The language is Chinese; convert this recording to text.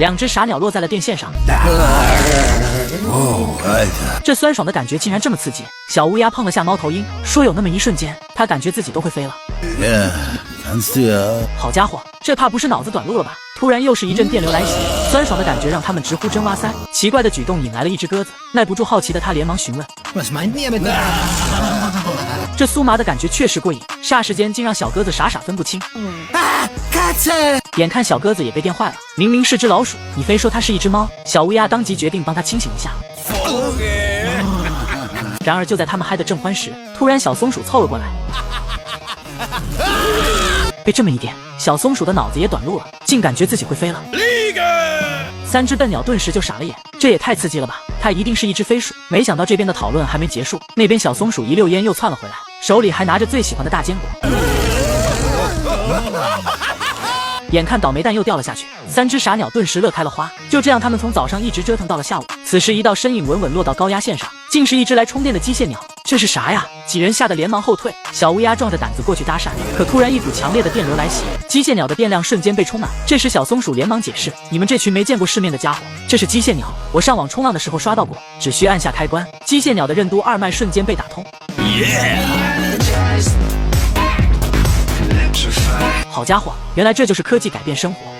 两只傻鸟落在了电线上。这酸爽的感觉竟然这么刺激！小乌鸦碰了下猫头鹰，说有那么一瞬间，它感觉自己都会飞了。好家伙，这怕不是脑子短路了吧？突然又是一阵电流来袭，酸爽的感觉让他们直呼真哇塞！奇怪的举动引来了一只鸽子，耐不住好奇的他连忙询问。这酥麻的感觉确实过瘾，霎时间竟让小鸽子傻分不清。眼看小鸽子也被电坏了，明明是只老鼠，你非说它是一只猫。小乌鸦当即决定帮它清醒一下。然而就在他们嗨得正欢时，突然小松鼠凑了过来。被这么一点，小松鼠的脑子也短路了，竟感觉自己会飞了。三只笨鸟顿时就傻了眼，这也太刺激了吧！它一定是一只飞鼠。没想到这边的讨论还没结束，那边小松鼠一溜烟又窜了回来，手里还拿着最喜欢的大坚果。眼看倒霉蛋又掉了下去，三只傻鸟顿时乐开了花。就这样，他们从早上一直折腾到了下午。此时，一道身影稳稳落到高压线上，竟是一只来充电的机械鸟。这是啥呀？几人吓得连忙后退。小乌鸦壮着胆子过去搭讪，可突然一股强烈的电流来袭，机械鸟的电量瞬间被充满。这时，小松鼠连忙解释：“你们这群没见过世面的家伙，这是机械鸟，我上网冲浪的时候刷到过，只需按下开关，机械鸟的任督二脉瞬间被打通。” 好家伙，原来这就是科技改变生活。